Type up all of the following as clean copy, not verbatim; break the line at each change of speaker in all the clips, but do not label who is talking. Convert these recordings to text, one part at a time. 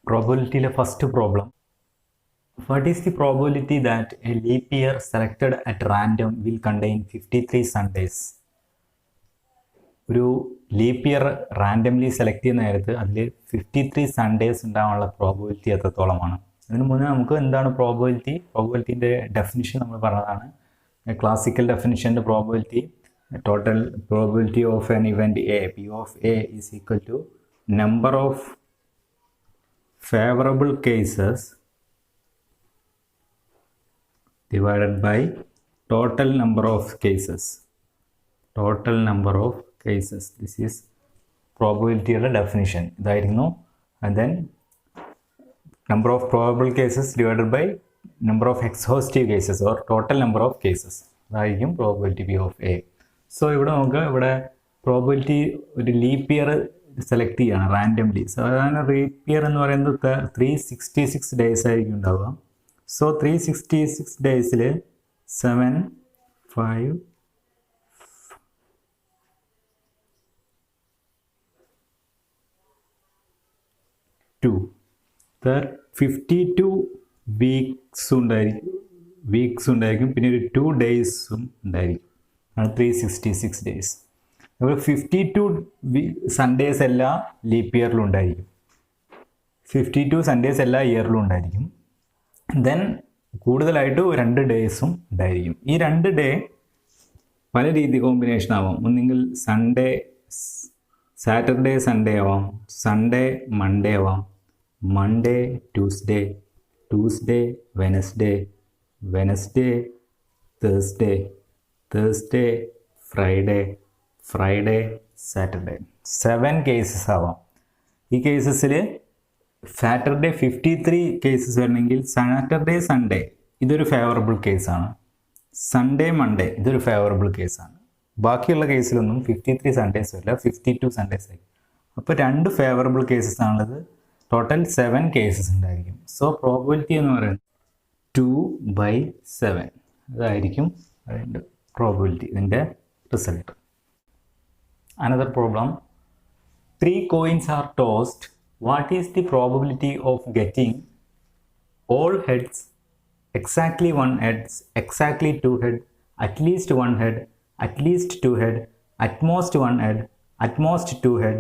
Probability first problem. What is the probability that a leap year selected at random will contain 53 Sundays? ഒരു leap year randomly select ചെയ്യുന്ന നേരത്ത് അതിൽ 53 Sundays ഉണ്ടാകാനുള്ള probability എത്രത്തോളമാണ്? അതിന് മുന്നേ നമുക്ക് എന്താണ് പ്രോബബിലിറ്റിൻ്റെ ഡെഫിനിഷൻ നമ്മൾ പറഞ്ഞതാണ്. ക്ലാസിക്കൽ ഡെഫിനിഷൻ്റെ probability total probability of an event A P of A is equal to number of favorable cases divided by total number of cases. This is probability definition. And then number of probable cases divided by number of exhaustive cases or total number of cases. Probability P of A. So ഇവിടെ probability ഒരു leap year select ചെയ്യണം randomly. സാധാരണ leap year എന്ന് പറയുന്നത് 366 days ആയിരിക്കും ഉണ്ടാവുക. So 366 ഡേയ്സിൽ 7 5 2 52 weeks ഉണ്ടായിരിക്കും. പിന്നെ ഒരു 2 ഡേയ്സും ഉണ്ടായിരിക്കും. ആണ് 366 ഡേയ്സ്. അപ്പോൾ 52 സൺഡേസ് എല്ലാ ലീപ്പ് ഇയറിലും ഉണ്ടായിരിക്കും. 52 സൺഡേസ് എല്ലാ ഇയറിലും ഉണ്ടായിരിക്കും. ദെൻ കൂടുതലായിട്ട് 2 ഡേയ്സും ഉണ്ടായിരിക്കും. ഈ 2 ഡേ പല രീതി കോമ്പിനേഷൻ ആവാം. ഒന്നെങ്കിൽ സാറ്റർഡേ സൺഡേ ആവാം, സൺഡേ മൺഡേ ആവാം, Monday Tuesday Wednesday Thursday Friday Saturday. 7 cases ആവാം. ഈ കേസസിൽ സാറ്റർഡേ 53 കേസസ് വരണമെങ്കിൽ സാറ്റർഡേ സൺഡേ ഇതൊരു ഫേവറബിൾ കേസാണ്. സൺഡേ മൺഡേ ഇതൊരു ഫേവറബിൾ കേസാണ്. ബാക്കിയുള്ള കേസിലൊന്നും 53 സൺഡേസ് വരില്ല, 52 സൺഡേസ് ആയിരിക്കും. അപ്പോൾ 2 ഫേവറബിൾ കേസസ് ആണുള്ളത്. ടോട്ടൽ 7 കേസസ് ഉണ്ടായിരിക്കും. സോ പ്രോബബിലിറ്റി എന്ന് പറയുന്നത് 2/7 അതായിരിക്കും അതിൻ്റെ പ്രോബബിലിറ്റി, ഇതിൻ്റെ result. Another problem. 3 coins are tossed. What is the probability of getting all heads, exactly 1 heads, exactly 2 head, at least 1 head, at least 2 head, at most 1 head, at most 2 head,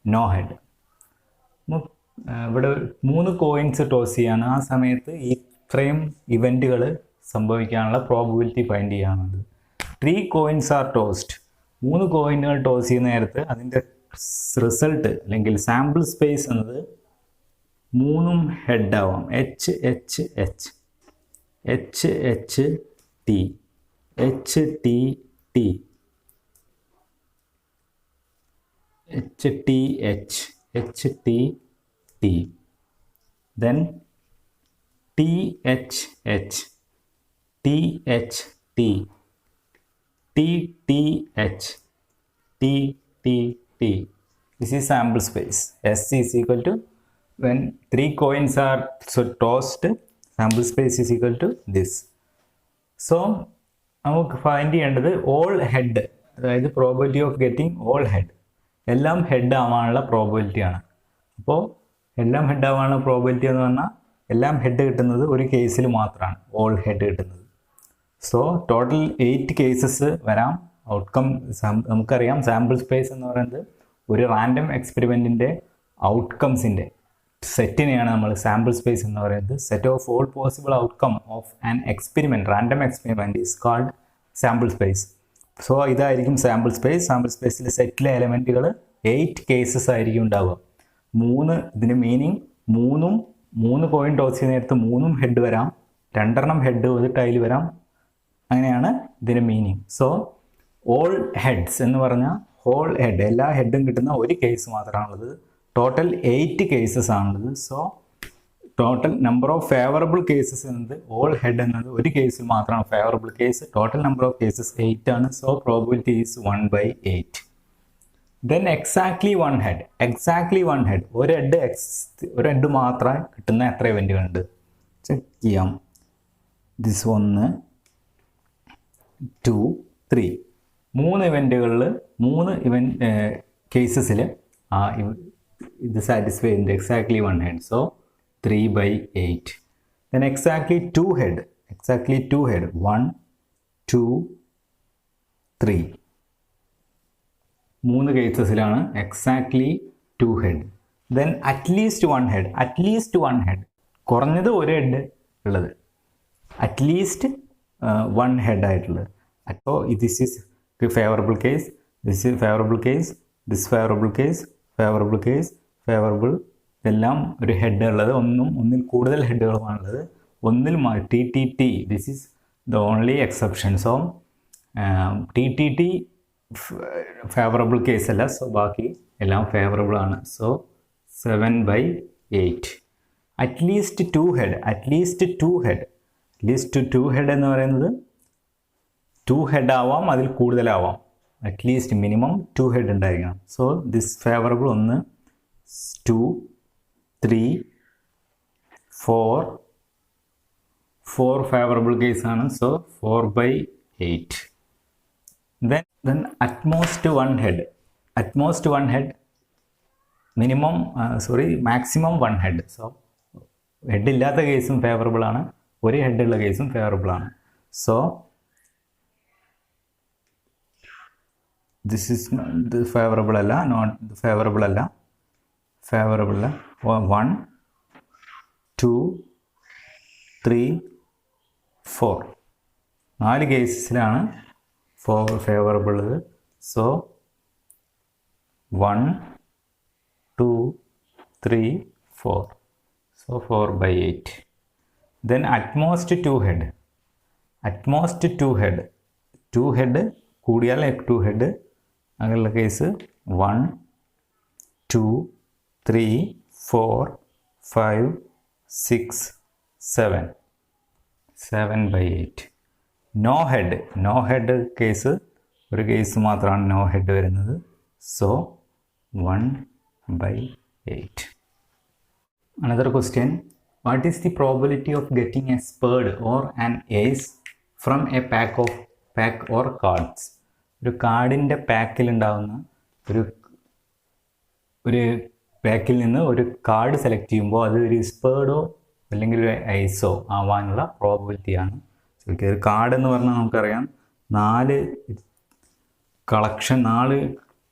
no head? ഇവിടെ 3 coins toss ചെയ്യാണ്. ആ സമയത്ത് ഇത്രയും ഇവൻറ്റുകൾ സംഭവിക്കാനുള്ള probability find ചെയ്യാനുള്ളത്. 3 coins R tossed. 3 കോയിനുകൾ toss ചെയ്യുന്ന നേരത്ത് അതിൻ്റെ റിസൾട്ട് അല്ലെങ്കിൽ സാമ്പിൾ സ്പേസ് എന്നത് 3 ഹെഡ് ആവാം. H T then TTT. This is sample space. S is equal to when 3 coins are tossed, sample space is equal to this. So നമുക്ക് find ചെയ്യേണ്ടത് all head, അതായത് probability of getting all head. എല്ലാം head ആവാനുള്ള probability ആണ്. അപ്പോൾ എല്ലാം head ആവാനുള്ള probability എന്ന് പറഞ്ഞാൽ എല്ലാം ഹെഡ് കിട്ടുന്നത് ഒരു കേസിൽ മാത്രമാണ് ഓൾ ഹെഡ് കിട്ടുന്നത്. സോ ടോട്ടൽ 8 കേസസ് വരാം. ഔട്ട്കം നമുക്കറിയാം. സാമ്പിൾ സ്പേസ് എന്ന് പറയുന്നത് ഒരു റാൻഡം എക്സ്പെരിമെൻറ്റിൻ്റെ ഔട്ട്കംസിൻ്റെ സെറ്റിനെയാണ് നമ്മൾ സാമ്പിൾ സ്പേസ് എന്ന് പറയുന്നത്. Set of all possible outcome of an experiment, random experiment is called sample space. So ഇതായിരിക്കും സാമ്പിൾ സ്പേസ്. സാമ്പിൾ സ്പേസിലെ സെറ്റിലെ എലമെൻറ്റുകൾ 8 കേസസ് ആയിരിക്കും ഉണ്ടാവുക. ഇതിന് മീനിങ് 3 കോയിൻ ടോസ് ചെയ്യുന്ന നേരത്ത് 3 ഹെഡ് വരാം, 2 ഹെഡ് ഒരു ടൈൽ വരാം. അങ്ങനെയാണ് ഇതിൻ്റെ മീനിങ്. സോ ഓൾ ഹെഡ്സ് എന്ന് പറഞ്ഞാൽ ഹോൾ ഹെഡ്, എല്ലാ ഹെഡും കിട്ടുന്ന ഒരു കേസ് മാത്രമാണുള്ളത്. ടോട്ടൽ 8 കേസസ് ആണുള്ളത്. So total number of favourable cases എന്നത് ഓൾ ഹെഡ് എന്നത് ഒരു കേസിൽ മാത്രമാണ് favourable case. Total number of cases 8 ആണ്. So probability is 1/8. Then exactly 1 head. ഒരു ഹെഡ് മാത്രം കിട്ടുന്ന എത്ര ഇവൻറ്റുകളുണ്ട് ചെക്ക് ചെയ്യാം. ദിസ് 1 2 3 ഇവൻറ്റുകളിൽ 3 കേസസിൽ ഇത് സാറ്റിസ്ഫൈ ചെയ്യുന്നുണ്ട് exactly 1 head. So 3/8. Then exactly 2 head. 1, 2, 3. 3 കേസസിലാണ് exactly 2 head. Then at least 1 head. കുറഞ്ഞത് ഒരു ഹെഡ് ഉള്ളത്, അറ്റ്ലീസ്റ്റ് 1 head ആയിട്ടുള്ളത്. അപ്പോൾ this is favourable case, this is favourable case, this favourable case, favourable case, favourable, ഇതെല്ലാം ഒരു head ഉള്ളത്, ഒന്നിൽ കൂടുതൽ ഹെഡുകളുമാണുള്ളത്. ഒന്നിൽ TTT, this is the only exception. So TTT favourable case അല്ല, സോ ബാക്കി എല്ലാം ഫേവറബിൾ ആണ്. സോ 7/8. അറ്റ്ലീസ്റ്റ് 2 head എന്ന് പറയുന്നത് 2 head ആവാം, അതിൽ കൂടുതലാവാം. അറ്റ്ലീസ്റ്റ് മിനിമം 2 head ഉണ്ടായിരിക്കണം. സോ ദിസ് ഫേവറബിൾ 1, 2, 3, 4 ഫേവറബിൾ കേസാണ്. So 4/8. Then at most 1 head, maximum 1 head. So head ഇല്ലാത്ത കേസും ഫേവറബിൾ ആണ്, ഒരു ഹെഡ് ഉള്ള കേസും ഫേവറബിൾ ആണ്. സോ ദിസ് ഈസ് ഫേവറബിൾ അല്ല, ഫേവറബിൾ അല്ല. 1, 2, 3, 4 4 കേസസിലാണ് ഫേവറബിൾ ഉള്ളത്. So 1, 2, 3, 4. So 4/8. Then at most 2 head. 2 head കൂടിയാൽ 2 head അങ്ങനെയുള്ള കേസ് 1, 2, 3, 4, 5, 6, 7. 7/8. No head കേസ്, ഒരു കേസ് മാത്രമാണ് നോ ഹെഡ് വരുന്നത്. So 1/8. Another question, what is the probability of getting a spurred or an ace from a pack or cards? ഒരു കാർഡിൻ്റെ പാക്കിൽ ഉണ്ടാകുന്ന ഒരു പാക്കിൽ നിന്ന് ഒരു കാർഡ് സെലക്ട് ചെയ്യുമ്പോൾ അത് ഒരു സ്പേർഡോ അല്ലെങ്കിൽ ഒരു ഐസോ ആവാനുള്ള പ്രോബബിലിറ്റിയാണ് ചോദിക്കുക. ഒരു കാർഡ് എന്ന് പറഞ്ഞാൽ നമുക്കറിയാം 4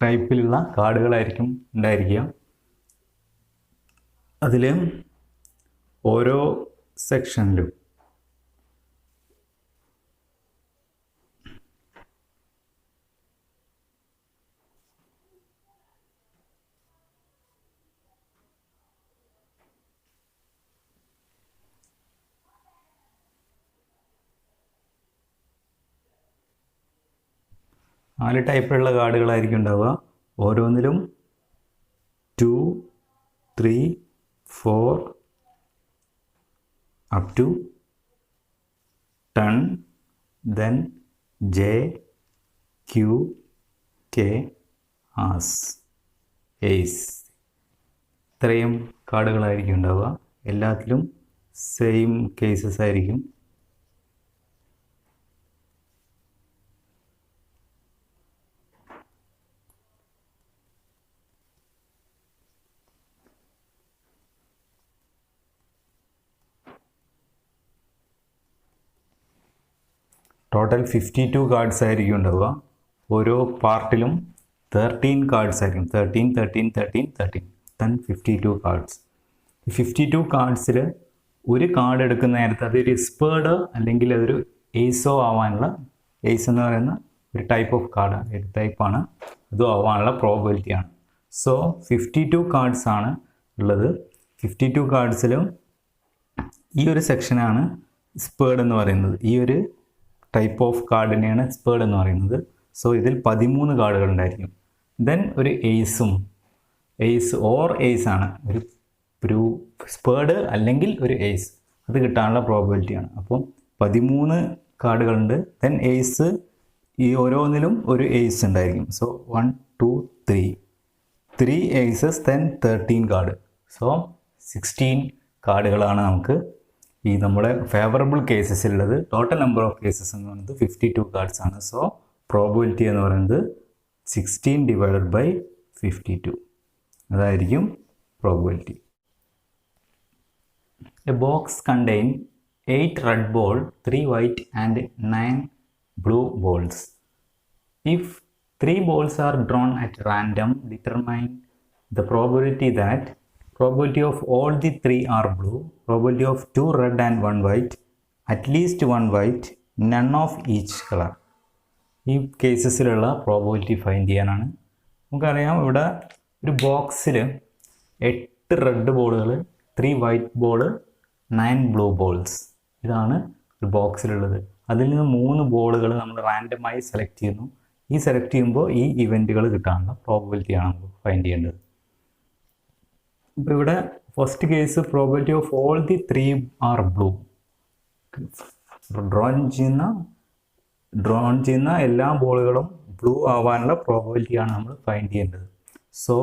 ടൈപ്പിലുള്ള കാർഡുകളായിരിക്കും ഉണ്ടായിരിക്കുക. അതിൽ ഓരോ സെക്ഷനിലും നാല് ടൈപ്പിലുള്ള കാർഡുകളായിരിക്കും ഉണ്ടാവുക. ഓരോന്നിലും 2, 3, 4 up to 10, then J, Q, K, As, Ace. ഇത്രയും കാർഡുകളായിരിക്കും ഉണ്ടാവുക. എല്ലാത്തിലും സെയിം കേസസ് ആയിരിക്കും. ടോട്ടൽ 52 കാർഡ്സ് ആയിരിക്കും ഉണ്ടാവുക. ഓരോ പാർട്ടിലും 13 കാർഡ്സ് ആയിരിക്കും. 13 52 കാർഡ്സ്. ഈ 52 കാർഡ്സിൽ ഒരു കാർഡ് എടുക്കുന്ന നേരത്ത് അതൊരു സ്പേർഡ് അല്ലെങ്കിൽ അതൊരു എയ്സോ ആവാനുള്ള, എയ്സ് എന്ന് പറയുന്ന ഒരു ടൈപ്പ് ഓഫ് കാർഡ്, ഒരു ടൈപ്പാണ്, അതും ആവാനുള്ള പ്രോബബിലിറ്റിയാണ്. സോ 52 കാർഡ്സ് ആണ് ഉള്ളത്. 52 കാർഡ്സിലും ഈ ഒരു സെക്ഷനാണ് സ്പേർഡ് എന്ന് പറയുന്നത്. ഈ ഒരു ടൈപ്പ് ഓഫ് കാർഡിനെയാണ് സ്പേർഡ് എന്ന് പറയുന്നത്. സോ ഇതിൽ 13 കാർഡുകൾ ഉണ്ടായിരിക്കും. ദെൻ ഒരു എയ്സ് ഓർ എയ്സ് ആണ്, ഒരു സ്പേർഡ് അല്ലെങ്കിൽ ഒരു എയ്സ്, അത് കിട്ടാനുള്ള പ്രോബബിലിറ്റിയാണ്. അപ്പം 13 കാർഡുകളുണ്ട്. ദെൻ എയ്സ്, ഈ ഓരോന്നിലും ഒരു എയ്സ് ഉണ്ടായിരിക്കും. So 1, 2, 3 aces, then 13 card. So 16 കാർഡുകളാണ് നമുക്ക് ഈ നമ്മുടെ ഫേവറബിൾ കേസസിലുള്ളത്. ടോട്ടൽ നമ്പർ ഓഫ് കേസസ് എന്ന് പറയുന്നത് 52 കാർഡ്സ് ആണ്. സോ പ്രോബബിലിറ്റി എന്ന് പറയുന്നത് 16 / 52 അതായിരിക്കും probability. A box contains 8 red balls, 3 white and 9 blue balls. If 3 balls are drawn at random, determine the probability of all the 3 are blue, probability of 2 red and 1 white, at least 1 white, none of each color. ഈ കേസസിലുള്ള probability find ചെയ്യാനാണ്. നമുക്കറിയാം ഇവിടെ ഒരു ബോക്സിൽ 8 red ബോളുകൾ, 3 white ball, 9 blue balls, ഇതാണ് ഒരു ബോക്സിലുള്ളത്. അതിൽ നിന്ന് 3 ബോളുകൾ നമ്മൾ റാൻഡമായി സെലക്ട് ചെയ്യുന്നു. ഈ സെലക്ട് ചെയ്യുമ്പോൾ ഈ ഇവൻറ്റുകൾ കിട്ടാനുള്ള പ്രോബബിലിറ്റിയാണ് നമുക്ക് ഫൈൻഡ് ചെയ്യേണ്ടത്. ഇപ്പോൾ ഇവിടെ first case probability of all the 3 are blue. Drawn ചെയ്യുന്ന എല്ലാ ബോളുകളും ബ്ലൂ ആവാനുള്ള പ്രോബബിലിറ്റിയാണ് നമ്മൾ ഫൈൻഡ് ചെയ്യേണ്ടത്. സോ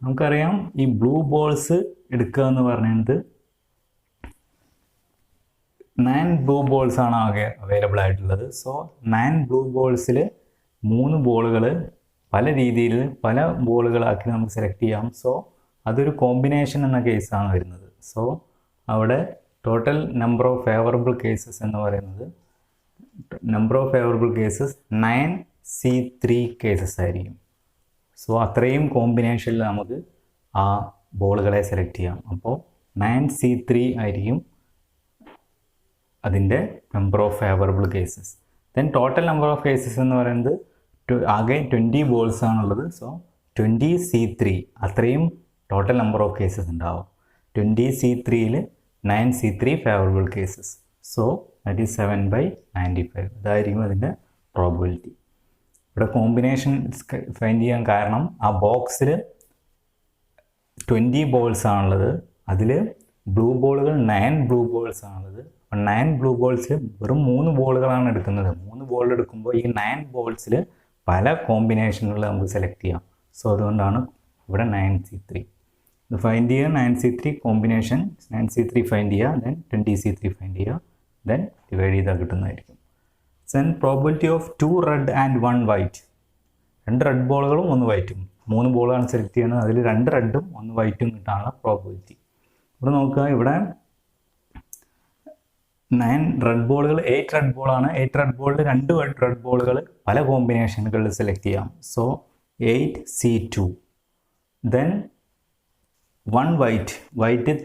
നമുക്കറിയാം ഈ ബ്ലൂ ബോൾസ് എടുക്കുക എന്ന് പറയുന്നത് 9 ബ്ലൂ ബോൾസ് ആണ് ആകെ അവൈലബിൾ ആയിട്ടുള്ളത്. സോ 9 ബ്ലൂ ബോൾസിൽ 3 ബോളുകൾ പല രീതിയിൽ പല ബോളുകളാക്കി നമുക്ക് സെലക്ട് ചെയ്യാം. സോ അതൊരു കോമ്പിനേഷൻ എന്ന കേസാണ് വരുന്നത്. സോ അവിടെ total number of favourable cases എന്ന് പറയുന്നത് number of favourable cases 9C3 cases ആയിരിക്കും. സോ അത്രയും കോമ്പിനേഷനിൽ നമുക്ക് ആ ബോളുകളെ സെലക്ട് ചെയ്യാം. അപ്പോൾ 9C3 ആയിരിക്കും അതിൻ്റെ number of favourable cases. Then total number of cases എന്ന് പറയുന്നത് ആകെ 20 ബോൾസ് ആണുള്ളത്. സോ 20C3 അത്രയും ടോട്ടൽ നമ്പർ ഓഫ് കേസസ് ഉണ്ടാവും. 20C3യിൽ 9C3 favourable cases. So that is 7/95. ഇതായിരിക്കും അതിൻ്റെ പ്രോബബിലിറ്റി. ഇവിടെ കോമ്പിനേഷൻ ഫൈൻഡ് ചെയ്യാൻ കാരണം ആ ബോക്സിൽ 20 ബോൾസ് ആണുള്ളത്. അതിൽ ബ്ലൂ ബോളുകൾ 9 ബ്ലൂ ബോൾസ് ആണുള്ളത്. 9 ബ്ലൂ ബോൾസിൽ വെറും 3 ബോളുകളാണ് എടുക്കുന്നത്. 3 ബോൾ എടുക്കുമ്പോൾ ഈ 9 ബോൾസിൽ പല കോമ്പിനേഷനുകൾ നമുക്ക് സെലക്ട് ചെയ്യാം. സോ അതുകൊണ്ടാണ് ഇവിടെ 9C3 ഇത് ഫൈൻഡ് ചെയ്യുക. 9C3 കോമ്പിനേഷൻ 9C3 ഫൈൻഡ് ചെയ്യുക, ദെൻ 20C3 ഫൈൻഡ് ചെയ്യുക, ദെൻ ഡിവൈഡ് ചെയ്താൽ കിട്ടുന്നതായിരിക്കും. Then probability of 2 red and 1 white. 2 red ബോളുകളും 1 വൈറ്റും. 3 ബോളാണ് സെലക്ട് ചെയ്യുന്നത്. അതിൽ 2 റെഡും 1 വൈറ്റും കിട്ടാനുള്ള പ്രോബബിലിറ്റി. ഇവിടെ നോക്കുക, ഇവിടെ 9 റെഡ് ബോളുകൾ 8 റെഡ് ബോളാണ്. 8 റെഡ് ബോളിൽ 2 റെഡ് ബോളുകൾ പല കോമ്പിനേഷനുകളിൽ സെലക്ട് ചെയ്യാം. So 8C2. Then 1 white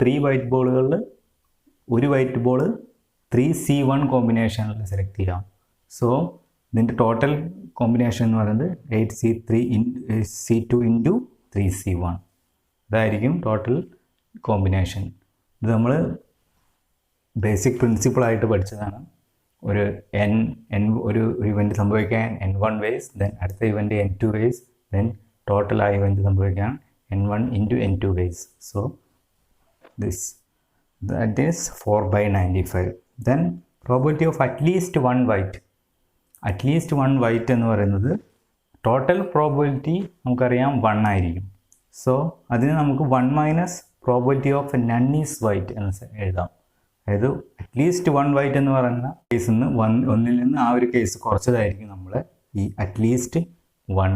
3 white ബോളുകളിൽ 1 വൈറ്റ് ബോൾ 3C1 കോമ്പിനേഷനിൽ സെലക്ട് ചെയ്യാം. സോ ഇതിൻ്റെ ടോട്ടൽ കോമ്പിനേഷൻ എന്ന് പറയുന്നത് 8C2 ഇൻറ്റു 3C1. ഇതായിരിക്കും ടോട്ടൽ കോമ്പിനേഷൻ. ഇത് നമ്മൾ ബേസിക് പ്രിൻസിപ്പിളായിട്ട് പഠിച്ചതാണ്. ഒരു ഒരു ഇവൻറ്റ് സംഭവിക്കാൻ N1 വേസ്, ദെൻ അടുത്ത event N2 ways, then total ആ ഇവൻറ്റ് സംഭവിക്കാൻ N1 into N2 ways. So that is 4/95. Then probability of at least 1 white. At least 1 white എന്ന് പറയുന്നത് ടോട്ടൽ പ്രോബബിലിറ്റി നമുക്കറിയാം 1 ആയിരിക്കും. സോ അതിന് നമുക്ക് 1 minus probability of none is white എന്ന് എഴുതാം. അതായത് അറ്റ്ലീസ്റ്റ് 1 വൈറ്റ് എന്ന് പറയുന്ന കേസിൽ നിന്ന് ഒന്നിൽ നിന്ന് ആ ഒരു കേസ് കുറച്ചതായിരിക്കും നമ്മൾ ഈ അറ്റ്ലീസ്റ്റ് 1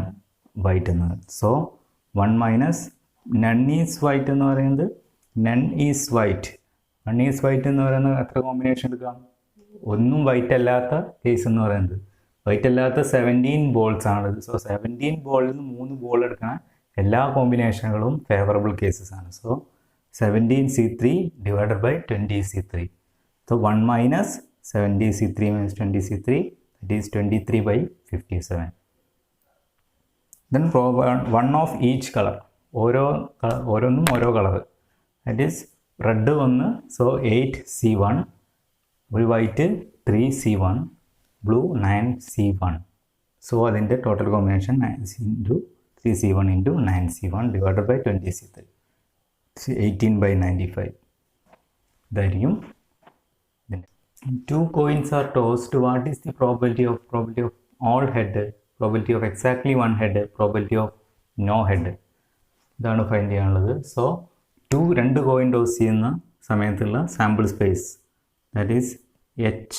വൈറ്റ് എന്നത്. So 1 minus none is white എന്ന് പറയുന്നത് none is white. None is white എന്ന് പറയുന്നത് എത്ര കോമ്പിനേഷൻ എടുക്കാം? ഒന്നും വൈറ്റ് അല്ലാത്ത കേസ് എന്ന് പറയുന്നത് വൈറ്റ് അല്ലാത്ത 17 ബോൾസ് ആണുള്ളത്. സോ 17 ബോളിൽ നിന്ന് 3 ബോൾ എടുക്കുന്ന എല്ലാ കോമ്പിനേഷനുകളും ഫേവറബിൾ കേസസ് ആണ്. So 17C3 divided by 20C3. So 1 minus 17C3 minus 20C3, that is 23/57. Then 1 of each color. ഓരോന്നും ഓരോ colour. That is red 1, so 8C1, ഒരു white 3C1, blue 9C1. So അതിൻ്റെ total combination 3C1 into 9C1 divided by 20C3. 18/95. ഇതായിരിക്കും. 2 coins are tossed. What is the probability of all head, probability of exactly 1 head, probability of no head? ഇതാണ് find ചെയ്യാനുള്ളത്. So 2 coin toss ചെയ്യുന്ന സമയത്തുള്ള sample space, that is HT.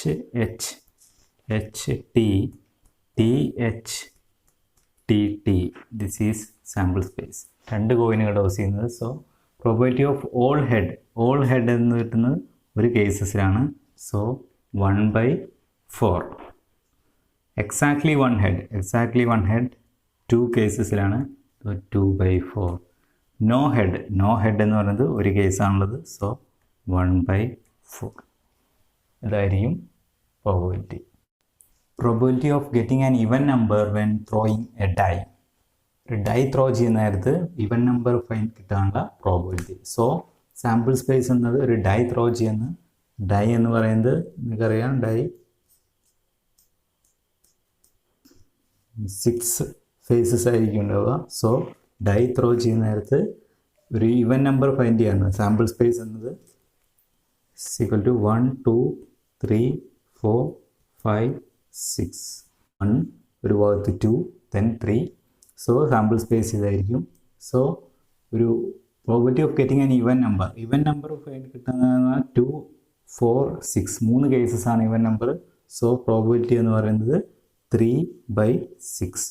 This is sample space. 2 കോയിനുകൾ toss ചെയ്യുന്നത്. So probability of all head എന്ന് കിട്ടുന്നത് ഒരു കേസസിലാണ്. സോ 1/4. എക്സാക്ട്ലി വൺ ഹെഡ് 2 കേസസിലാണ്. സോ 2/4. നോ ഹെഡ് എന്ന് പറയുന്നത് ഒരു കേസാണുള്ളത്. സോ 1/4. ഇതായിരിക്കും probability. Probability of getting an even number when throwing a die. ഒരു ഡൈ ത്രോ ചെയ്യുന്ന നേരത്ത് ഇവൻ നമ്പർ കിട്ടാനുള്ള പ്രോബിലിറ്റി. സോ സാമ്പിൾ സ്പേസ് എന്നത് ഒരു ഡൈ ത്രോ ചെയ്യുന്ന ഡൈ എന്ന് പറയുന്നത് നിങ്ങൾക്കറിയാം, ഡൈ 6 ഫേസസ് ആയിരിക്കും ഉണ്ടാവുക. സോ ഡൈ ത്രോ ചെയ്യുന്ന നേരത്ത് ഒരു ഈവൻ നമ്പർ ഫൈൻഡ് ചെയ്യാണ്. സാമ്പിൾ സ്പേസ് എന്നത് ഈക്വൽ ടു 1 2 3 4 5 6. 1 ഒരു ഭാഗത്ത് 2 then 3. സോ സാമ്പിൾ സ്പേസ് ഇതായിരിക്കും. സോ ഒരു probability of getting an even number കിട്ടുന്ന 2 4 6 3 കേസസ് ആണ് ഈവൻ നമ്പർ. സോ പ്രോബിലിറ്റി എന്ന് പറയുന്നത് 3/6.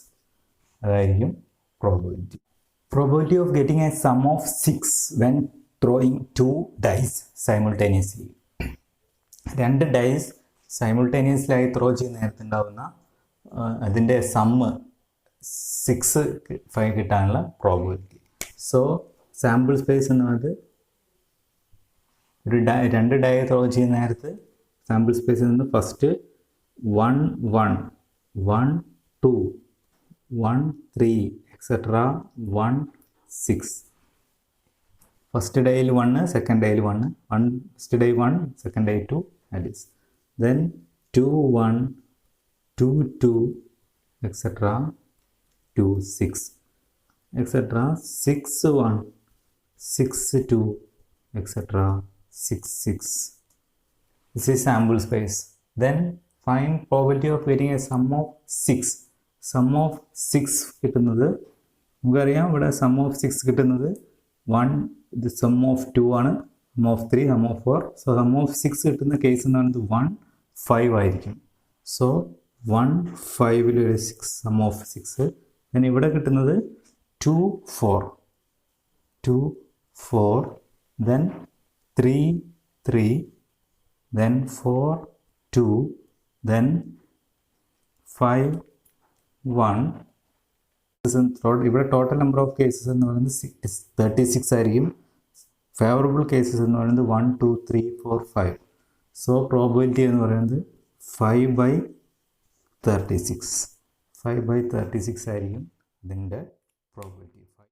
അതായിരിക്കും probability. Probability of getting a sum of 6 when throwing 2 dice simultaneously. 2 dice സൈമിൾട്ടേനിയസ്ലായി ത്രോ ചെയ്യുന്ന നേരത്തുണ്ടാവുന്ന അതിൻ്റെ സമ്മ് 6 കിട്ടാനുള്ള പ്രോബിലിറ്റി. സോ സാമ്പിൾ സ്പേസ് എന്ന് പറയുന്നത് ഒരു 2 ഡൈ ത്രോ ചെയ്യുന്ന നേരത്ത് സാമ്പിൾ സ്പേസിൽ നിന്ന് ഫസ്റ്റ് 1 1 1 2 1 3 എക്സെട്ര 1 6. ഫസ്റ്റ് ഡേയിൽ 1, സെക്കൻഡ് ഡേയിൽ 1, first day 1, second day 2, that is. Then 2 1 2 2 etc. 2 6 etc. 6 1 6 2 etc. 6 6. This is sample space. Then find probability of getting a sum of 6. Sum of 6 കിട്ടുന്നത് നമുക്കറിയാം, ഇവിടെ some of 6 കിട്ടുന്നത് 1, ഇത് some of 2 ആണ്, sum of 3, sum of 4. So sum of 6 കിട്ടുന്ന case എന്ന് പറയുന്നത് 1 5 ആയിരിക്കും. സോ 1 5 ഒരു 6 സം ഓഫ് 6. then ഇവിടെ കിട്ടുന്നത് 2 4 then 3 3 then 4 2 then 5 1. ഇവിടെ ടോട്ടൽ നമ്പർ ഓഫ് കേസസ് എന്ന് പറയുന്നത് 36 ആയിരിക്കും. ഫേവറബിൾ കേസസ് എന്ന് പറയുന്നത് 1 2 3 4 5. സോ പ്രോബിലിറ്റി എന്ന് പറയുന്നത് 5/36 ആയിരിക്കും ഇതിൻ്റെ